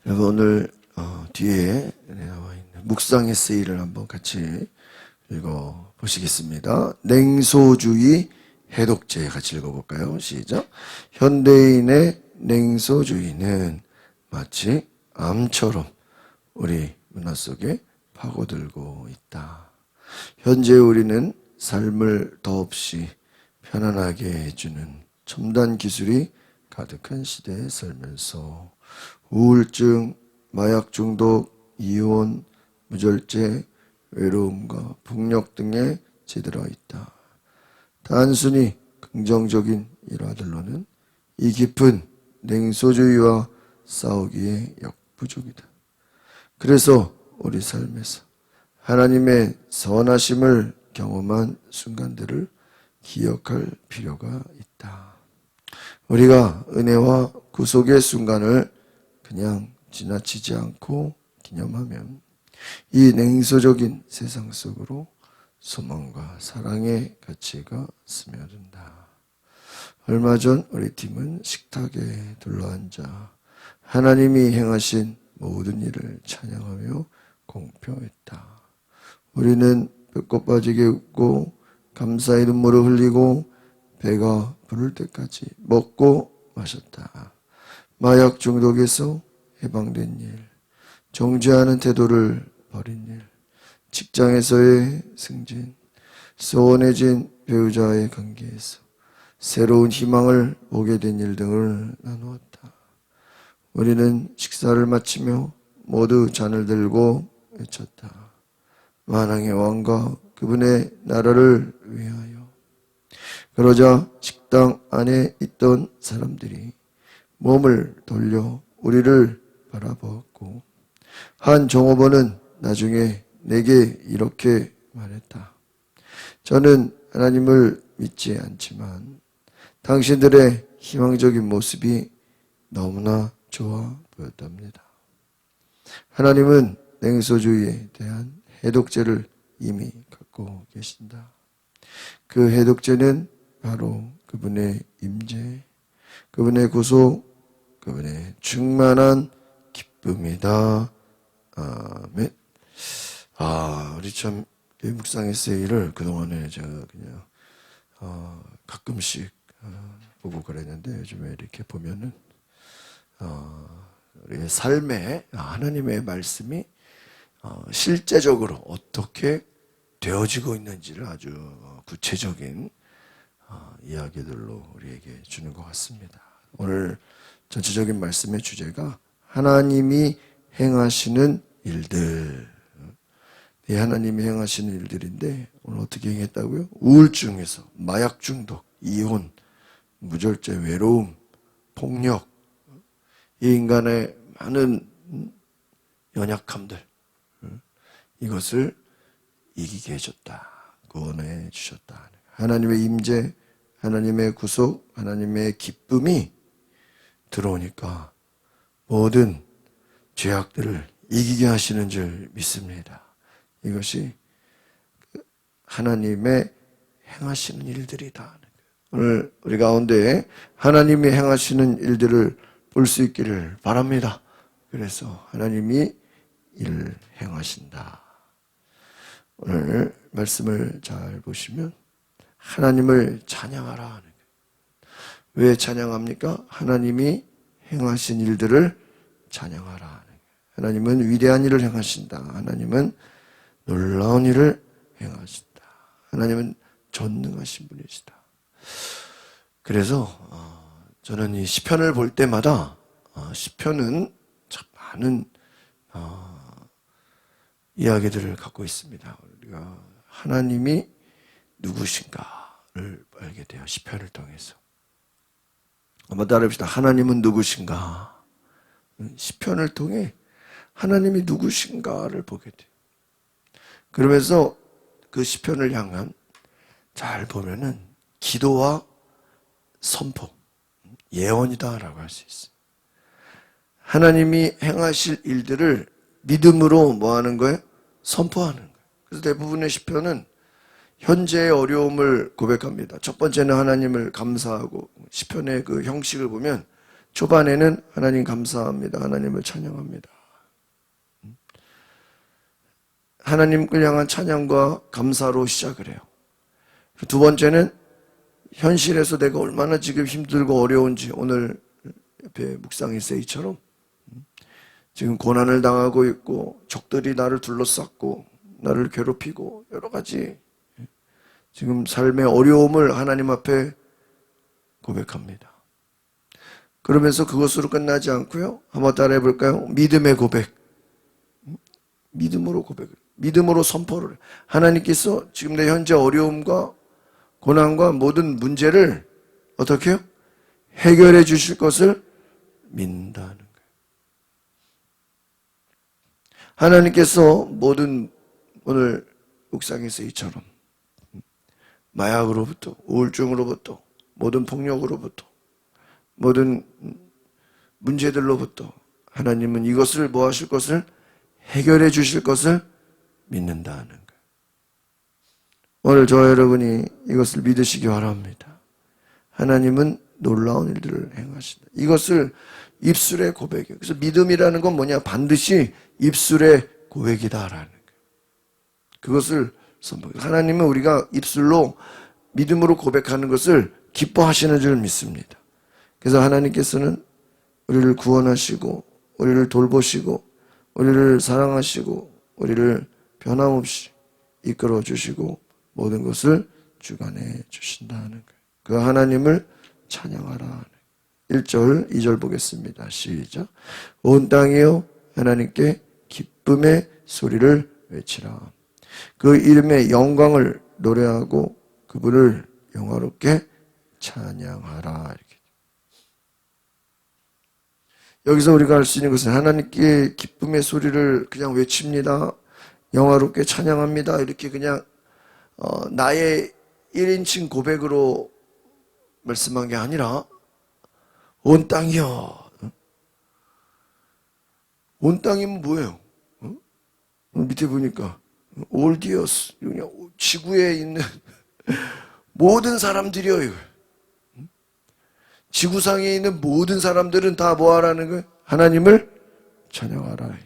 여러분 오늘 뒤에 나와 있는 묵상의 세일을 한번 같이 읽어 보시겠습니다. 냉소주의 해독제 같이 읽어볼까요? 시작. 현대인의 냉소주의는 마치 암처럼 우리 문화 속에 파고들고 있다. 현재 우리는 삶을 더없이 편안하게 해주는 첨단 기술이 가득한 시대에 살면서 우울증, 마약 중독, 이혼, 무절제, 외로움과 폭력 등에 찌들어 있다. 단순히 긍정적인 일화들로는 이 깊은 냉소주의와 싸우기에 역부족이다. 그래서 우리 삶에서 하나님의 선하심을 경험한 순간들을 기억할 필요가 있다. 우리가 은혜와 구속의 순간을 그냥 지나치지 않고 기념하면 이 냉소적인 세상 속으로 소망과 사랑의 가치가 스며든다. 얼마 전 우리 팀은 식탁에 둘러앉아 하나님이 행하신 모든 일을 찬양하며 공표했다. 우리는 배꼽 빠지게 웃고 감사의 눈물을 흘리고 배가 부를 때까지 먹고 마셨다. 마약 중독에서 해방된 일, 정죄하는 태도를 버린 일, 직장에서의 승진, 소원해진 배우자의 관계에서 새로운 희망을 보게 된 일 등을 나누었다. 우리는 식사를 마치며 모두 잔을 들고 외쳤다. 만왕의 왕과 그분의 나라를 위하여. 그러자 식당 안에 있던 사람들이 몸을 돌려 우리를 바라보았고 한 종업원은 나중에 내게 이렇게 말했다. 저는 하나님을 믿지 않지만 당신들의 희망적인 모습이 너무나 좋아 보였답니다. 하나님은 냉소주의에 대한 해독제를 이미 갖고 계신다. 그 해독제는 바로 그분의 임재, 그분의 구속, 그분의 충만한 기쁨이다. 아멘. 우리 참 묵상의 세일을 그동안에 제가 그냥 가끔씩 보고 그랬는데 요즘에 이렇게 보면은 우리의 삶에 하나님의 말씀이 실제적으로 어떻게 되어지고 있는지를 아주 구체적인 이야기들로 우리에게 주는 것 같습니다. 오늘 전체적인 말씀의 주제가 하나님이 행하시는 일들. 하나님이 행하시는 일들인데 오늘 어떻게 행했다고요? 우울증에서 마약 중독, 이혼, 무절제, 외로움, 폭력, 이 인간의 많은 연약함들, 이것을 이기게 해줬다. 구원해 주셨다. 하나님의 임재, 하나님의 구속, 하나님의 기쁨이 들어오니까 모든 죄악들을 이기게 하시는 줄 믿습니다. 이것이 하나님의 행하시는 일들이다. 오늘 우리 가운데 하나님이 행하시는 일들을 볼 수 있기를 바랍니다. 그래서 하나님이 일을 행하신다. 오늘 말씀을 잘 보시면 하나님을 찬양하라 하는 거예요. 왜 찬양합니까? 하나님이 행하신 일들을 찬양하라 하는 거예요. 하나님은 위대한 일을 행하신다. 하나님은 놀라운 일을 행하신다. 하나님은 전능하신 분이시다. 그래서 저는 이 시편을 볼 때마다 시편은 참 많은 이야기들을 갖고 있습니다. 우리가 하나님이 누구신가를 알게 돼요. 시편을 통해서. 한번 따라합시다. 하나님은 누구신가? 시편을 통해 하나님이 누구신가를 보게 돼요. 그러면서 그 시편을 향한 잘 보면은 기도와 선포, 예언이다라고 할 수 있어요. 하나님이 행하실 일들을 믿음으로 뭐 하는 거예요? 선포하는 거예요. 그래서 대부분의 시편은 현재의 어려움을 고백합니다. 첫 번째는 하나님을 감사하고 시편의 그 형식을 보면 초반에는 하나님 감사합니다. 하나님을 찬양합니다. 하나님을 향한 찬양과 감사로 시작을 해요. 두 번째는 현실에서 내가 얼마나 지금 힘들고 어려운지, 오늘 옆에 묵상 일세이처럼 지금 고난을 당하고 있고 적들이 나를 둘러쌌고 나를 괴롭히고 여러 가지 지금 삶의 어려움을 하나님 앞에 고백합니다. 그러면서 그것으로 끝나지 않고요. 한번 따라해 볼까요? 믿음의 고백. 믿음으로 고백을, 믿음으로 선포를. 하나님께서 지금 내 현재 어려움과 고난과 모든 문제를 어떻게 해요? 해결해 주실 것을 믿는다는 거예요. 하나님께서 모든, 오늘 묵상에서 이처럼 마약으로부터, 우울증으로부터, 모든 폭력으로부터, 모든 문제들로부터 하나님은 이것을 뭐 하실 것을 해결해 주실 것을 믿는다는 거예요. 오늘 저와 여러분이 이것을 믿으시기 바랍니다. 하나님은 놀라운 일들을 행하신다. 이것을 입술의 고백이에요. 그래서 믿음이라는 건 뭐냐? 반드시 입술의 고백이다라는 거예요. 그것을 선포해요. 하나님은 우리가 입술로 믿음으로 고백하는 것을 기뻐하시는 줄 믿습니다. 그래서 하나님께서는 우리를 구원하시고 우리를 돌보시고 우리를 사랑하시고 우리를 변함없이 이끌어 주시고 모든 것을 주관해 주신다는 거예요. 그 하나님을 찬양하라. 1절, 2절 보겠습니다. 시작. 온 땅이여 하나님께 기쁨의 소리를 외치라. 그 이름의 영광을 노래하고 그분을 영화롭게 찬양하라. 이렇게. 여기서 우리가 할 수 있는 것은 하나님께 기쁨의 소리를 그냥 외칩니다. 영화롭게 찬양합니다. 이렇게 그냥 나의 1인칭 고백으로 말씀한 게 아니라 온 땅이여. 온 땅이면 뭐예요? 밑에 보니까 all the earth, 지구에 있는 모든 사람들이요. 이거. 지구상에 있는 모든 사람들은 다 뭐 하라는 거예요? 하나님을 찬양하라.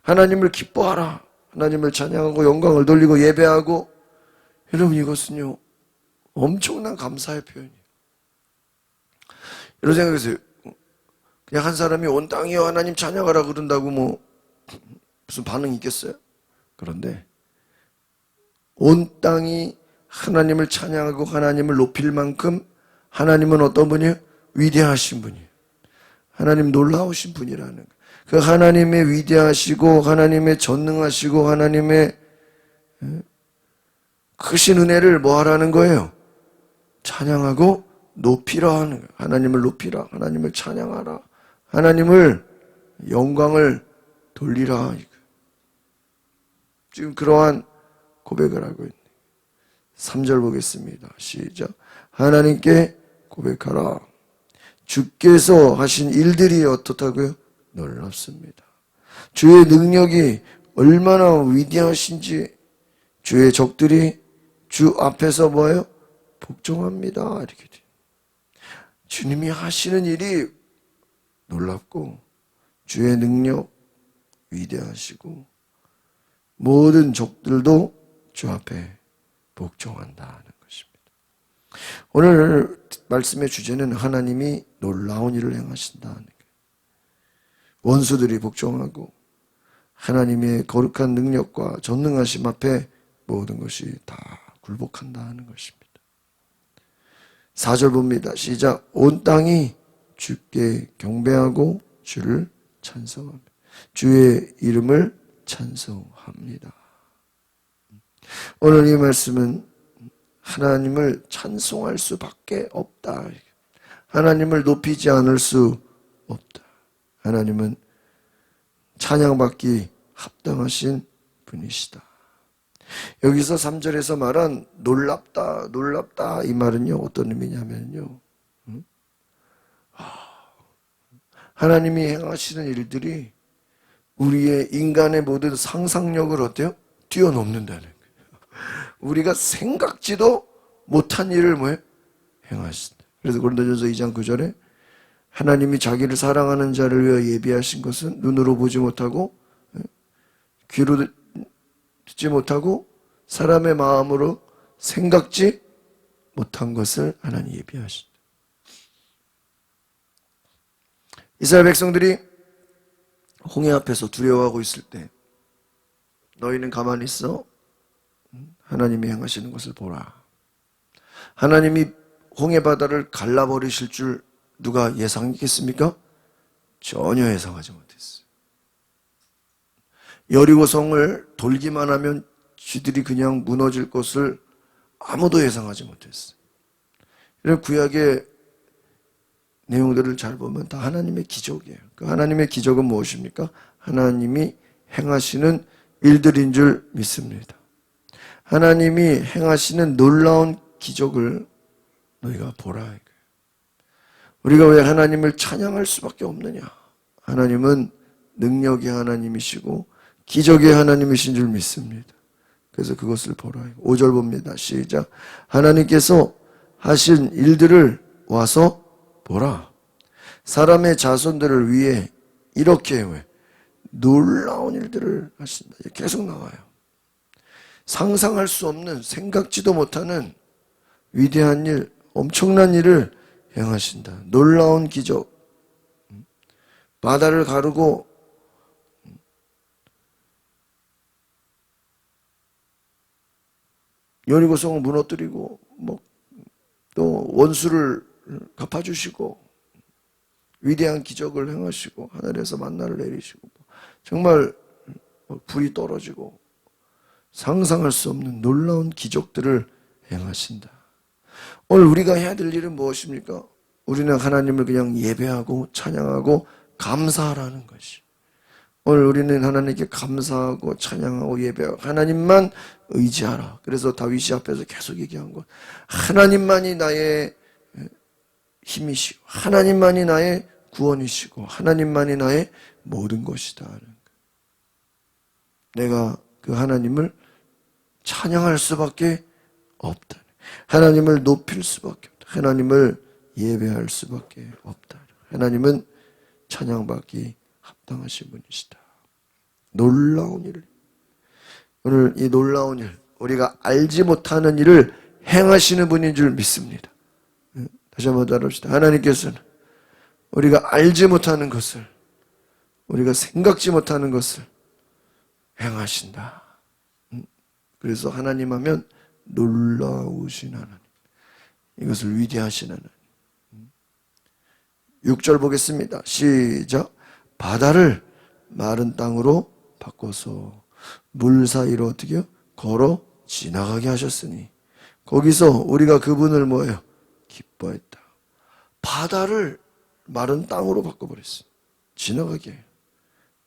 하나님을 기뻐하라. 하나님을 찬양하고 영광을 돌리고 예배하고. 여러분, 이것은요 엄청난 감사의 표현이에요. 이런 생각했어요. 그냥 한 사람이 온 땅이여 하나님 찬양하라 그런다고 뭐 무슨 반응이 있겠어요? 그런데 온 땅이 하나님을 찬양하고 하나님을 높일 만큼 하나님은 어떤 분이에요? 위대하신 분이에요. 하나님 놀라우신 분이라는 거예요. 그 하나님의 위대하시고 하나님의 전능하시고 하나님의 크신 은혜를 뭐 하라는 거예요? 찬양하고 높이라 하는 거예요. 하나님을 높이라. 하나님을 찬양하라. 하나님을 영광을 돌리라. 지금 그러한 고백을 하고 있네요. 3절 보겠습니다. 시작. 하나님께 고백하라. 주께서 하신 일들이 어떻다고요? 놀랍습니다. 주의 능력이 얼마나 위대하신지 주의 적들이 주 앞에서 뭐예요? 복종합니다. 이렇게 돼요. 주님이 하시는 일이 놀랍고 주의 능력 위대하시고 모든 적들도 주 앞에 복종한다는 것입니다. 오늘 말씀의 주제는 하나님이 놀라운 일을 행하신다는 거예요. 원수들이 복종하고 하나님의 거룩한 능력과 전능하심 앞에 모든 것이 다 굴복한다는 것입니다. 4절 봅니다. 시작. 온 땅이 주께 경배하고 주를 찬송합니다. 주의 이름을 찬송합니다. 오늘 이 말씀은 하나님을 찬송할 수밖에 없다. 하나님을 높이지 않을 수 없다. 하나님은 찬양받기 합당하신 분이시다. 여기서 3절에서 말한 놀랍다, 놀랍다 이 말은요 어떤 의미냐면요, 하나님이 행하시는 일들이 우리의 인간의 모든 상상력을 어때요? 뛰어넘는다는 거예요. 우리가 생각지도 못한 일을 뭐예요? 행하신다. 그래서 고린도전서 2장 9절에 하나님이 자기를 사랑하는 자를 위하여 예비하신 것은 눈으로 보지 못하고 귀로 듣지 못하고 사람의 마음으로 생각지 못한 것을 하나님 예비하신다. 이스라엘 백성들이 홍해 앞에서 두려워하고 있을 때 너희는 가만히 있어 하나님이 행하시는 것을 보라. 하나님이 홍해 바다를 갈라버리실 줄 누가 예상했겠습니까? 전혀 예상하지 못했어요. 여리고성을 돌기만 하면 쥐들이 그냥 무너질 것을 아무도 예상하지 못했어요. 이런 구약의 내용들을 잘 보면 다 하나님의 기적이에요. 그 하나님의 기적은 무엇입니까? 하나님이 행하시는 일들인 줄 믿습니다. 하나님이 행하시는 놀라운 기적을 너희가 보라. 우리가 왜 하나님을 찬양할 수밖에 없느냐? 하나님은 능력의 하나님이시고 기적의 하나님이신 줄 믿습니다. 그래서 그것을 보라. 5절 봅니다. 시작. 하나님께서 하신 일들을 와서 보라. 사람의 자손들을 위해 이렇게 왜 놀라운 일들을 하신다. 계속 나와요. 상상할 수 없는, 생각지도 못하는 위대한 일, 엄청난 일을 행하신다. 놀라운 기적. 바다를 가르고 여리고성을 무너뜨리고 또 원수를 갚아주시고 위대한 기적을 행하시고 하늘에서 만나를 내리시고 정말 불이 떨어지고 상상할 수 없는 놀라운 기적들을 행하신다. 오늘 우리가 해야 될 일은 무엇입니까? 우리는 하나님을 그냥 예배하고 찬양하고 감사하라는 것이. 오늘 우리는 하나님께 감사하고 찬양하고 예배하고 하나님만 의지하라. 그래서 다윗이 앞에서 계속 얘기한 것. 하나님만이 나의 힘이시고 하나님만이 나의 구원이시고 하나님만이 나의 모든 것이다. 내가 그 하나님을 찬양할 수밖에 없다. 하나님을 높일 수밖에 없다. 하나님을 예배할 수밖에 없다. 하나님은 찬양받기 합당하신 분이시다. 놀라운 일을, 오늘 이 놀라운 일, 우리가 알지 못하는 일을 행하시는 분인 줄 믿습니다. 다시 한번 따라합시다. 하나님께서는 우리가 알지 못하는 것을, 우리가 생각지 못하는 것을 행하신다. 그래서 하나님 하면 놀라우신 하나님, 이것을 위대하신 하나님. 6절 보겠습니다. 시작. 바다를 마른 땅으로 바꿔서 물 사이로 어떻게 걸어 지나가게 하셨으니 거기서 우리가 그분을 뭐예요? 기뻐했다. 바다를 마른 땅으로 바꿔버렸어요. 지나가게 해요.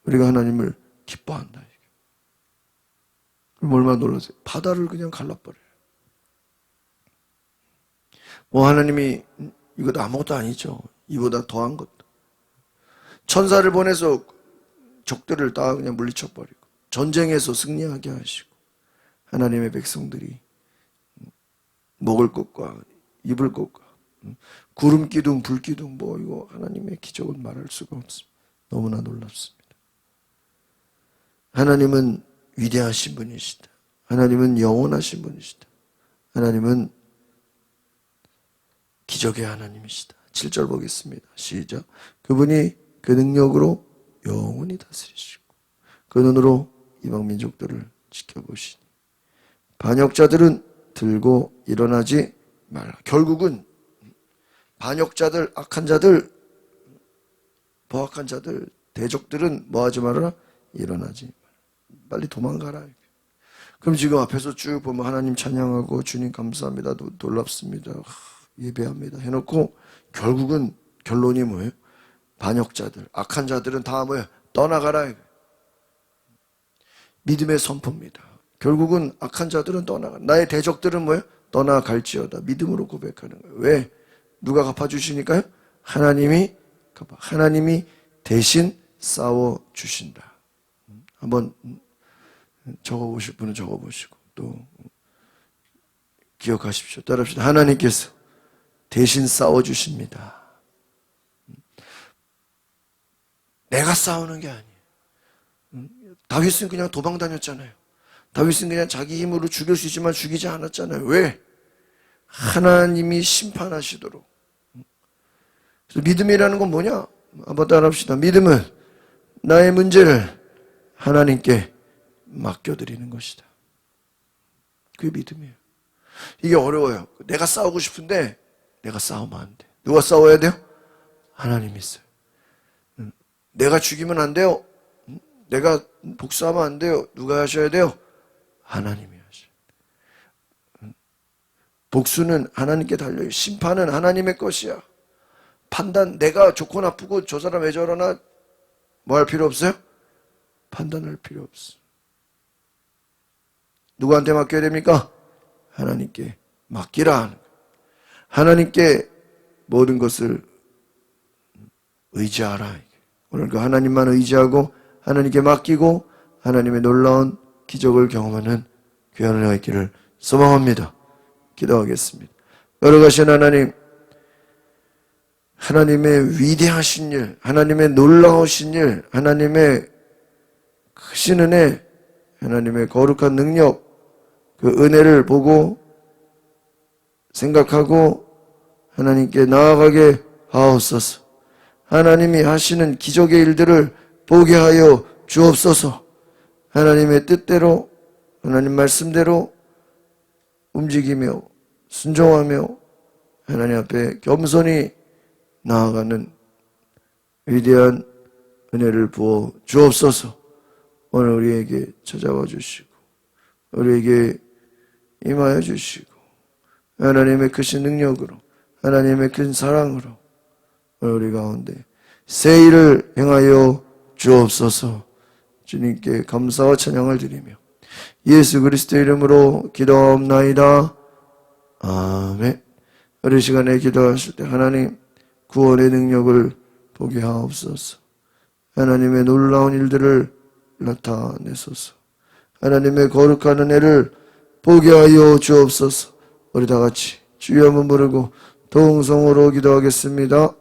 우리가 하나님을 기뻐한다. 그럼 얼마나 놀라세요? 바다를 그냥 갈라버려요. 하나님이 이것도 아무것도 아니죠. 이보다 더한 것도. 천사를 보내서 적들을 다 그냥 물리쳐버리고 전쟁에서 승리하게 하시고 하나님의 백성들이 먹을 것과 입을 것과 구름 기둥, 불 기둥 이거 하나님의 기적은 말할 수가 없습니다. 너무나 놀랍습니다. 하나님은 위대하신 분이시다. 하나님은 영원하신 분이시다. 하나님은 기적의 하나님이시다. 7절 보겠습니다. 시작. 그분이 그 능력으로 영원히 다스리시고 그 눈으로 이방 민족들을 지켜보시니 반역자들은 들고 일어나지 말라. 결국은 반역자들, 악한 자들, 버악한 자들, 대적들은 뭐하지 말아라? 일어나지 말라. 빨리 도망가라. 그럼 지금 앞에서 쭉 보면 하나님 찬양하고 주님 감사합니다, 놀랍습니다, 예배합니다 해놓고 결국은 결론이 뭐예요? 반역자들, 악한 자들은 다 뭐예요? 떠나가라. 믿음의 선포입니다. 결국은 악한 자들은 떠나가. 나의 대적들은 뭐예요? 떠나갈지어다. 믿음으로 고백하는 거예요. 왜? 누가 갚아주시니까요? 하나님이 대신 싸워주신다. 한번 적어보실 분은 적어보시고 또 기억하십시오. 따라합시다. 하나님께서 대신 싸워주십니다. 내가 싸우는 게 아니에요. 다윗은 그냥 도망 다녔잖아요. 다윗은 그냥 자기 힘으로 죽일 수 있지만 죽이지 않았잖아요. 왜? 하나님이 심판하시도록. 그래서 믿음이라는 건 뭐냐? 한번 따라합시다. 믿음은 나의 문제를 하나님께 맡겨드리는 것이다. 그게 믿음이에요. 이게 어려워요. 내가 싸우고 싶은데 내가 싸우면 안 돼. 누가 싸워야 돼요? 하나님이 있어요. 내가 죽이면 안 돼요. 내가 복수하면 안 돼요. 누가 하셔야 돼요? 하나님이 하셔요. 복수는 하나님께 달려요. 심판은 하나님의 것이야. 판단, 내가 좋고 나쁘고 저 사람 왜 저러나 뭐 할 필요 없어요? 판단할 필요 없어. 누구한테 맡겨야 됩니까? 하나님께 맡기라 하는 거예요. 하나님께 모든 것을 의지하라. 오늘 그 하나님만 의지하고 하나님께 맡기고 하나님의 놀라운 기적을 경험하는 귀한 은혜가 있기를 소망합니다. 기도하겠습니다. 걸어가신 하나님, 하나님의 위대하신 일, 하나님의 놀라우신 일, 하나님의 크신 은혜, 하나님의 거룩한 능력, 그 은혜를 보고 생각하고 하나님께 나아가게 하옵소서. 하나님이 하시는 기적의 일들을 보게 하여 주옵소서. 하나님의 뜻대로, 하나님 말씀대로 움직이며 순종하며 하나님 앞에 겸손히 나아가는 위대한 은혜를 부어 주옵소서. 오늘 우리에게 찾아와 주시고 우리에게 임하여 주시고 하나님의 크신 능력으로 하나님의 큰 사랑으로 오늘 우리 가운데 새 일을 행하여 주옵소서. 주님께 감사와 찬양을 드리며 예수 그리스도 이름으로 기도하옵나이다. 아멘. 우리 시간에 기도하실 때 하나님 구원의 능력을 보게 하옵소서. 하나님의 놀라운 일들을 나타내소서. 하나님의 거룩한 은혜를 보게 하여 주옵소서. 우리 다 같이 주여 한번 부르고 동성으로 기도하겠습니다.